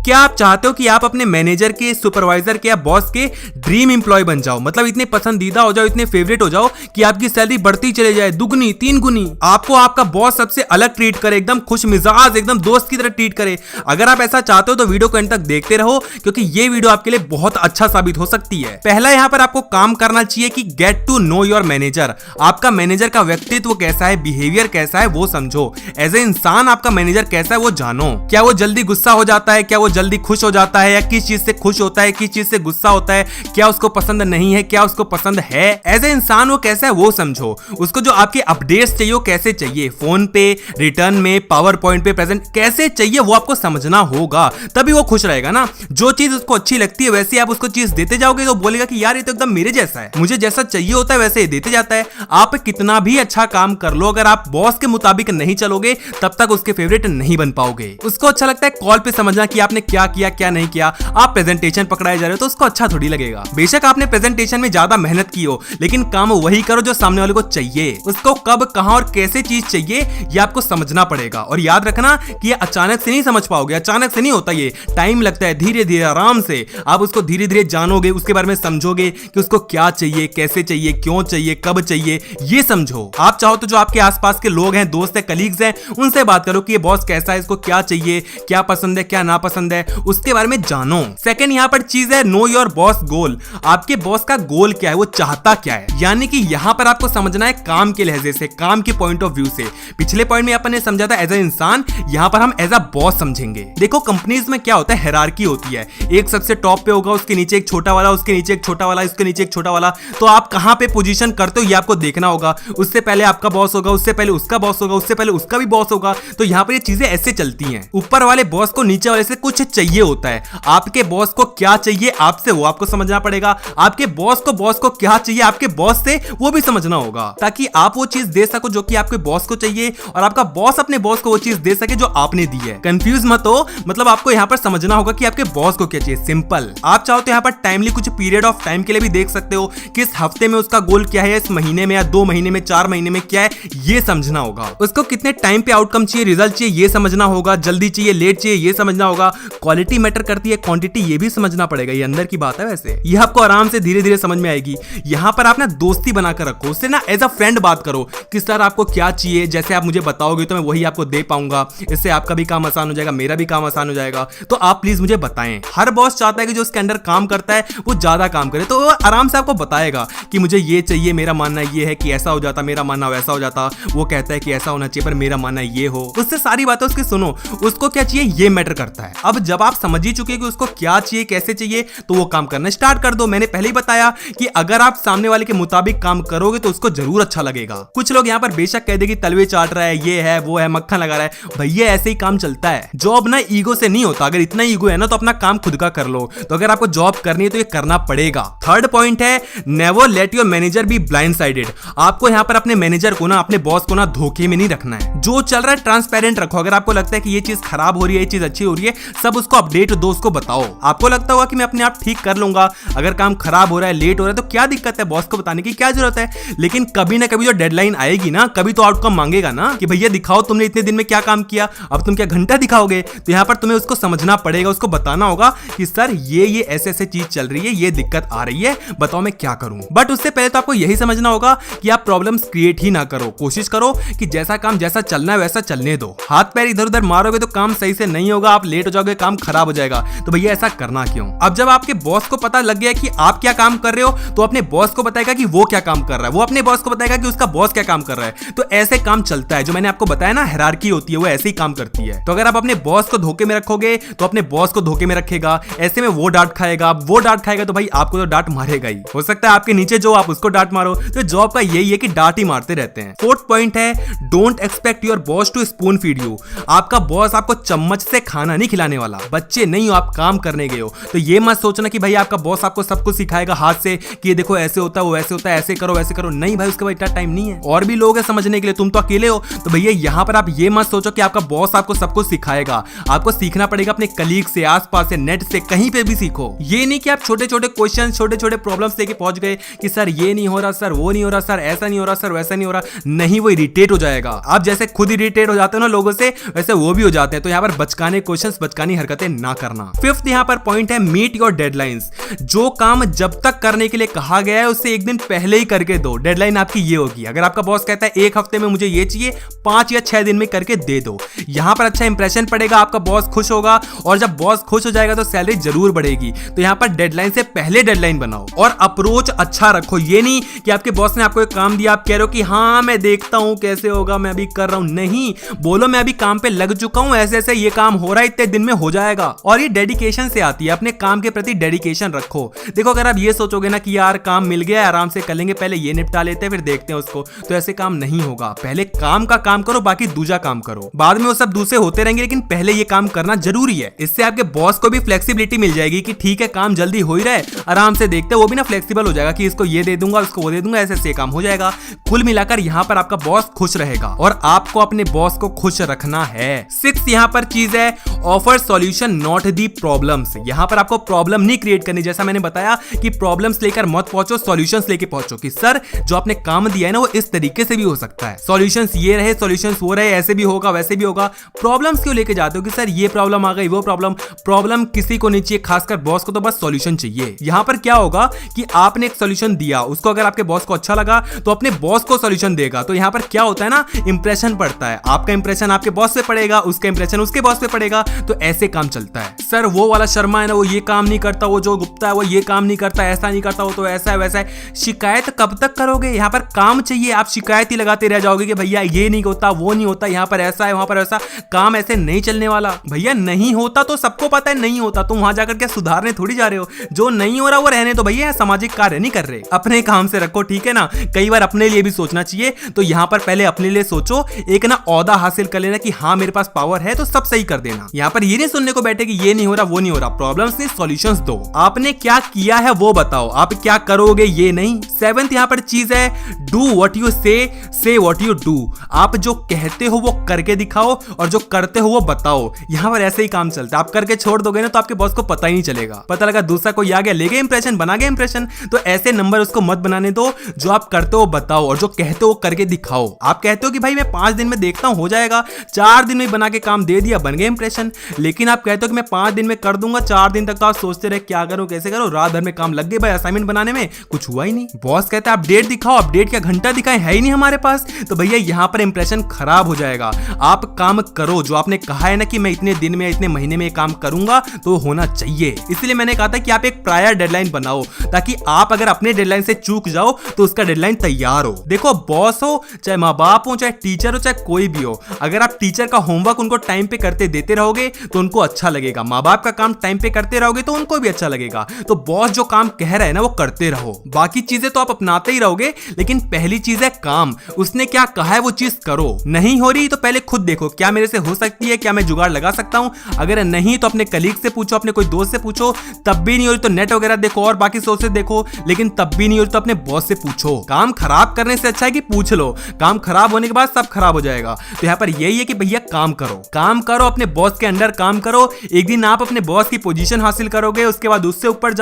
क्या आप चाहते हो कि आप अपने मैनेजर के, सुपरवाइजर के या बॉस के ड्रीम एम्प्लॉय बन जाओ, मतलब इतने पसंदीदा हो जाओ, इतने फेवरेट हो जाओ कि आपकी सैलरी बढ़ती चले जाए, दुगनी तीन गुनी, आपको आपका बॉस सबसे अलग ट्रीट करे, एकदम खुश मिजाज, एकदम दोस्त की तरह ट्रीट करे? अगर आप ऐसा चाहते हो तो वीडियो को एंड तक देखते रहो, क्योंकि ये वीडियो आपके लिए बहुत अच्छा साबित हो सकती है। पहला यहाँ पर आपको काम करना चाहिए कि get to know your manager. आपका मैनेजर का व्यक्तित्व कैसा है, बिहेवियर कैसा है वो समझो। एज ए इंसान आपका मैनेजर कैसा है वो जानो। क्या वो जल्दी गुस्सा हो जाता है, क्या वो जल्दी खुश हो जाता है, या किस चीज से खुश होता है, किस चीज से गुस्सा होता है, क्या उसको पसंद नहीं है, क्या उसको पसंद है। एज ए इंसान वो कैसा है वो समझो। उसको जो आपके अपडेट्स चाहिए वो कैसे चाहिए, फोन पे, रिटर्न में, पावर पॉइंट पे प्रेजेंट कैसे चाहिए वो आपको समझना होगा, तभी वो खुश रहेगा ना। जो चीज उसको अच्छी लगती है वैसे आप उसको चीज देते जाओगे तो बोलेगा कि यार ये तो एकदम मेरे जैसा है, मुझे जैसा चाहिए होता है वैसे ये देते जाता है। आप कितना भी अच्छा काम कर लो, अगर आप बॉस के मुताबिक नहीं चलोगे तब तक उसके फेवरेट नहीं बन पाओगे। उसको अच्छा लगता है कॉल पे समझना कि आपने क्या किया क्या नहीं किया। आप प्रेजेंटेशन पकड़ाए जा रहे हो तो उसको अच्छा थोड़ी लगेगा। बेशक आपने प्रेजेंटेशन में ज्यादा मेहनत की हो, लेकिन काम वही करो जो सामने वाले को चाहिए। उसको कब, कहां और कैसे चीज चाहिए ये आपको समझना पड़ेगा। और याद रखना कि ये अचानक से नहीं समझ पाओगे, अचानक से नहीं होता, ये टाइम लगता है। धीरे धीरे आराम से आप उसको धीरे धीरे जानोगे, उसके बारे में समझोगे कि उसको क्या चाहिए, कैसे चाहिए, क्यों चाहिए, कब चाहिए, ये समझो। आप चाहो तो जो आपके आसपास के लोग हैं, दोस्त हैं, कलीग्स हैं, उनसे बात करो कि ये बॉस कैसा है, इसको क्या चाहिए, क्या पसंद है, क्या नापसंद है, उसके बारे में जानो। सेकंड यहाँ पर चीज है नो योर बॉस गोल। आपके बॉस का गोल क्या है, वो चाहता क्या है, यानी कि यहाँ पर आपको समझना है काम के लहजे से, काम के पॉइंट ऑफ व्यू से। पिछले पॉइंट में अपन ने समझा था एज ए इंसान, यहाँ पर हम एज अ बॉस समझेंगे। देखो कंपनीज में क्या होता है, हायरार्की होती है। एक सबसे टॉप पे होगा, उसके नीचे एक छोटा वाला, उसके नीचे एक छोटा वाला, उसके नीचे एक छोटा वाला। तो आप कहां पे पोजीशन करते हो ये आपको देखना होगा। उससे पहले आपका बॉस होगा, उससे पहले उसका बॉस होगा, उससे पहले उसका भी बॉस होगा। तो यहाँ पर ये चीजें ऐसे चलती हैं। ऊपर वाले बॉस को नीचे वाले से कुछ चाहिए होता है। आपके बॉस को क्या चाहिए आपसे वो आपको समझना पड़ेगा। आपके बॉस को क्या चाहिए आपके बॉस से वो भी समझना होगा, ताकि आप वो चीज दे सको जो कि आपके बॉस को चाहिए, और आपका बॉस अपने बॉस को वो चीज दे सके जो आपने दी है। कंफ्यूज मत हो, मतलब आपको यहाँ पर समझना होगा कि आपके बॉस को क्या चाहिए। सिंपल। आप चाहो तो यहाँ पर टाइमली कुछ पीरियड ऑफ टाइम के लिए भी देख सकते हो, किस हफ्ते में उसका गोल क्या है, इस महीने में या 2 महीने में, 4 महीने में क्या है, ये समझना होगा। उसको कितने टाइम पे आउटकम चाहिए, रिजल्ट चाहिए, ये समझना होगा। जल्दी चाहिए, लेट चाहिए, ये समझना होगा। क्वालिटी मैटर करती है, क्वांटिटी ये भी समझना पड़ेगा। ये अंदर की बात है, वैसे ये आपको आराम से धीरे धीरे समझ में आएगी। यहाँ पर आप ना दोस्ती बनाकर रखो, उससे ना एज अ फ्रेंड बात करो कि सर आपको क्या चाहिए, जैसे आप मुझे बताओगे तो मैं वही आपको दे पाऊंगा। इससे आपका भी काम आसान हो जाएगा, मेरा भी काम आसान हो जाएगा। तो आप प्लीज मुझे बताएं। हर बॉस चाहता है कि जो उसके अंडर काम करता है वो ज्यादा काम करे, तो वो आराम से आपको बताएगा कि मुझे ये चाहिए, मेरा मानना ये है कि ऐसा हो जाता, मेरा मानना वैसा हो जाता। वो कहता है कि ऐसा होना चाहिए पर मेरा मानना ये हो। उससे सारी बातें उसकी सुनो, उसको क्या चाहिए ये मैटर करता है। अब जब आप समझ ही चुके कि उसको क्या चाहिए, कैसे चाहिए, तो वो काम करना स्टार्ट कर दो। मैंने पहले ही बताया कि अगर आप सामने वाले के मुताबिक काम करोगे तो उसको जरूर अच्छा लगेगा। कुछ लोग यहाँ पर बेशक कह दे कि तलवे चाट रहा है, ये है, वो है, मक्खन लगा रहा है। भैया ऐसे ही काम चलता है। जॉब ना ईगो से नहीं होता। अगर इतना ईगो है ना तो अपना काम खुद का कर लो। तो अगर आपको जॉब करनी है तो ये करना पड़ेगा। थर्ड पॉइंट है never let your manager be blind sided. आपको यहाँ पर अपने मैनेजर को ना, अपने बॉस को ना धोखे में नहीं रखना है। जो चल रहा है ट्रांसपेरेंट रखो। अगर आपको लगता है कि ये चीज खराब हो रही है, ये चीज अच्छी हो रही है, सब उसको अपडेट दो, उसको बताओ। आपको लगता होगा कि मैं अपने आप ठीक कर लूंगा, अगर काम खराब हो रहा है, लेट हो रहा है तो क्या दिक्कत है, बॉस को बताने की क्या जरूरत है। लेकिन कभी ना कभी जो डेडलाइन आएगी ना, कभी तो आउटकम मांगेगा ना कि भैया दिखाओ तुमने इतने दिन में क्या काम किया। अब तुम क्या घंटा दिखाओगे? तो यहाँ पर तुम्हें उसको समझना पड़ेगा, उसको बताना होगा कि सर ये ऐसे ऐसे चीज चल रही है, ये दिक्कत आ रही है, बताओ मैं क्या करूं। बट उससे पहले तो आपको यही समझना होगा कि आप प्रॉब्लम्स क्रिएट ही ना करो। कोशिश करो कि जैसा काम जैसा चलना है वैसा चलने दो। हाथ पैर इधर उधर मारोगे तो काम सही से नहीं होगा, आप लेट हो जाओगे, काम खराब हो जाएगा। तो भैया ऐसा करना क्यों? अब जब आपके बॉस को पता लग गया कि आप क्या काम कर रहे हो, तो अपने बॉस को बताएगा कि वो क्या काम कर रहा है, वो अपने बॉस को बताएगा कि उसका बॉस क्या काम कर रहा है। तो ऐसे काम चलता है। जो मैंने आपको बताया ना, हायरार्की होती है, वो ऐसे ही काम करती है। तो अगर आप अपने बॉस को धोखे में रखोगे तो अपने बॉस को धोखे में रखेगा। ऐसे में वो डांट खाएगा, वो डांट खाएगा तो भाई आपको तो डांट मारेगा ही। हो सकता है आपके नीचे जो आप उसको डांट मारो। तो जॉब का यही है कि डांट ही मारते रहते हैं। फोर्थ पॉइंट है don't expect your boss two spoon feed you. आपका बॉस आपको चम्मच से खाना नहीं खिलाने वाला। बच्चे नहीं हो, आप काम करने गए हो। तो ये मत सोचना कि भाई आपका बॉस आपको सब कुछ सिखाएगा हाथ से कि ये देखो ऐसे होता है, वो ऐसे होता है, ऐसे करो वैसे करो। नहीं भाई, उसके बाद इतना टाइम नहीं है, और भी लोग हैं समझने के लिए, तुम तो अकेले हो। तो भैया यहाँ पर आप ये मत सोचो कि आपका बॉस आपको सब कुछ सिखाएगा। आपको सीखना पड़ेगा अपने कलीग से, आसपास से, नेट से, कहीं पे भी सीखो। ये नहीं कि आप छोटे छोटे क्वेश्चन, छोटे छोटे प्रॉब्लम्स लेके पहुंच गए कि सर ये नहीं हो रहा, सर वो नहीं हो रहा, सर ऐसा नहीं हो रहा, सर वैसा नहीं हो रहा। नहीं, वो इरिटेट हो जाएगा। आप जैसे खुद इरिटेट हो जाते हो ना लोगों से, वैसे वो भी हो जाते हैं। तो यहाँ पर बचकाने क्वेश्चंस, बचकानी बेईमानी हरकतें ना करना। फिफ्थ यहाँ पर पॉइंट है मीट योर डेडलाइंस। जो काम जब तक करने के लिए कहा गया है उससे एक दिन पहले ही करके दो। डेडलाइन आपकी ये होगी, अगर आपका बॉस कहता है 1 हफ्ते में मुझे ये चाहिए, 5 या 6 दिन में करके दे दो। यहाँ पर अच्छा इंप्रेशन पड़ेगा, आपका बॉस खुश होगा, और जब बॉस खुश हो जाएगा तो सैलरी जरूर बढ़ेगी। तो यहाँ पर डेडलाइन से पहले डेडलाइन बनाओ और अप्रोच अच्छा रखो। ये नहीं कि आपके बॉस ने आपको एक काम दिया, आप कह रहे हो कि हाँ मैं देखता हूं कैसे होगा, मैं अभी कर रहा हूं। नहीं, बोलो मैं अभी काम पे लग चुका हूं, ऐसे ऐसे ये काम हो रहा है, इतने दिन में हो जाएगा। और ये डेडिकेशन से आती है, अपने काम के प्रति डेडिकेशन रखो। देखो अगर आप ये सोचोगे ना कि यार काम मिल गया आराम से कर लेंगे, पहले ये निपटा लेते हैं फिर देखते हैं उसको, तो ऐसे काम नहीं होगा। पहले काम का काम करो, बाकी दूसरा काम करो, बाद में वो सब दूसरे होते रहेंगे, लेकिन पहले ये काम करना जरूरी है। इससे आपके बॉस को भी फ्लेक्सिबिलिटी मिल जाएगी कि ठीक है काम जल्दी हो ही रहा है, आराम से देखते हैं, वो भी ना फ्लेक्सिबल हो जाएगा कि इसको ये दे दूंगा उसको वो दे दूंगा, ऐसे काम हो जाएगा। कुल मिलाकर यहाँ पर आपका बॉस खुश रहेगा और आपको अपने बॉस को खुश रखना है। 6 यहाँ पर चीज है offer solution not the problems. यहाँ पर आपको प्रॉब्लम नहीं क्रिएट करनी, जैसा मैंने बताया कि प्रॉब्लम्स लेकर मत पहुंचो, सॉल्यूशंस लेके पहुंचो कि सर जो आपने काम दिया है ना वो इस तरीके से भी हो सकता है, सॉल्यूशंस ये रहे, सॉल्यूशंस वो रहे, ऐसे भी होगा वैसे भी होगा। प्रॉब्लम्स क्यों लेके जाते हो कि सर ये प्रॉब्लम आ गई वो प्रॉब्लम किसी को नहीं चाहिए, खासकर बॉस को तो बस सॉल्यूशन चाहिए। यहाँ पर क्या होगा कि आपने एक सॉल्यूशन दिया, उसको अगर आपके बॉस को अच्छा लगा तो अपने बॉस को सॉल्यूशन देगा। तो यहाँ पर क्या होता है ना, इंप्रेशन पड़ता है, आपका इंप्रेशन आपके बॉस पे पड़ेगा, उसका इंप्रेशन उसके बॉस पे पड़ेगा। तो ऐसे काम चलता है। सर वो वाला शर्मा है ना, वो ये काम नहीं करता, वो जो गुप्ता है वो ये काम नहीं करता, ऐसा नहीं करता, वो तो ऐसा है वैसा है। शिकायत कब तक करोगे? यहाँ पर काम चाहिए, आप शिकायत ही लगाते रह जाओगे कि भैया ये नहीं होता वो नहीं होता, यहाँ पर ऐसा है वहां पर ऐसा। काम ऐसे नहीं चलने वाला भैया, नहीं होता तो सबको पता है नहीं होता, तुम वहां जाकर के सुधारने थोड़ी जा रहे हो। जो नहीं हो रहा वो रहने दो भैया, सामाजिक कार्य नहीं कर रहे, अपने काम से रखो, ठीक है ना। कई बार अपने लिए भी सोचना चाहिए, तो यहाँ पर पहले अपने लिए सोचो, एक ना औदा हासिल कर लेना कि हाँ मेरे पास पावर है तो सब सही कर देना। यहाँ पर ये नहीं सुनने को बैठे कि ये नहीं हो रहा वो नहीं हो रहा, प्रॉब्लम्स नहीं सॉल्यूशंस दो। आपने क्या किया है वो बताओ, आप क्या करोगे ये नहीं। 7th यहाँ पर चीज है डू व्हाट यू से व्हाट यू डू। आप जो कहते हो वो करके दिखाओ और जो करते हो वो बताओ। यहाँ पर ऐसे ही काम चलता है, आप करके छोड़ दोगे ना तो आपके बॉस को पता ही नहीं चलेगा, पता लगा दूसरा कोई आ गया, ले गया इंप्रेशन, बना गया इंप्रेशन। तो ऐसे नंबर उसको मत बनाने दो, जो आप करते हो बताओ और जो कहते हो करके दिखाओ। आप कहते हो कि भाई मैं 5 दिन में देखता हूं हो जाएगा, 4 दिन में बना के काम दे दिया, बन गया इंप्रेशन। लेकिन आप कहते हो कि मैं 5 दिन में कर दूंगा, 4 दिन तक तो आप सोचते रहे क्या करूं कैसे करूं, रात भर में काम लग गए भाई असाइनमेंट बनाने में, कुछ हुआ ही नहीं। बॉस कहता है अपडेट दिखाओ, अपडेट क्या घंटा दिखाए, है ही नहीं हमारे पास। तो भैया यहाँ पर इंप्रेशन खराब हो जाएगा। आप काम करो, जो आपने कहा है ना कि मैं इतने दिन में इतने महीने में काम करूंगा तो होना चाहिए। इसलिए मैंने कहा था कि आप एक प्रायर डेडलाइन बनाओ, ताकि आप अगर अपने डेडलाइन से चूक जाओ तो उसका डेडलाइन तैयार हो। देखो बॉस हो चाहे माँ बाप हो चाहे टीचर हो चाहे कोई भी हो, अगर आप टीचर का होमवर्क उनको टाइम पे करते देते रहोगे तो उनको अच्छा लगेगा, माँ बाप का काम टाइम पे करते रहोगे तो उनको भी अच्छा लगेगा। तो बॉस जो काम कह रहा है ना वो करते रहो, बाकी चीजें तो आप अपनाते ही रहोगे, लेकिन पहली चीज है काम। उसने क्या कहा है वो चीज करो। नहीं हो रही तो पहले खुद देखो क्या मेरे से हो सकती है, क्या मैं जुगाड़ लगा सकता हूं। अगर नहीं तो अपने कलीग से पूछो, अपने कोई दोस्त से पूछो, तब भी नहीं हो रही तो नेट वगैरह देखो और बाकी सोर्सेस देखो, लेकिन तब भी नहीं हो रही तो अपने बॉस से पूछो। काम खराब करने से अच्छा है कि पूछ लो, काम खराब होने के बाद सब खराब हो जाएगा। तो यहाँ पर यही है कि भैया काम करो, अपने बॉस के अंडर काम करो। एक दिन आप अपने बॉस की पोजीशन हासिल करोगे, उसके बाद उससे ऊपर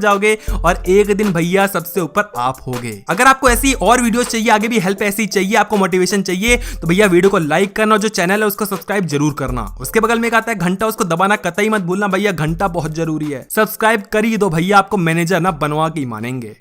जाओगे और एक दिन भैया सबसे ऊपर आप होगे। अगर आपको ऐसी और वीडियोस चाहिए, आगे भी हेल्प ऐसी चाहिए, आपको मोटिवेशन चाहिए, तो भैया वीडियो को लाइक करना और जो चैनल है उसको सब्सक्राइब जरूर करना। उसके बगल में एक आता है घंटा, उसको दबाना कतई मत भूलना भैया, घंटा बहुत जरूरी है। सब्सक्राइब कर ही दो भैया, आपको मैनेजर ना बनवा के ही मानेंगे।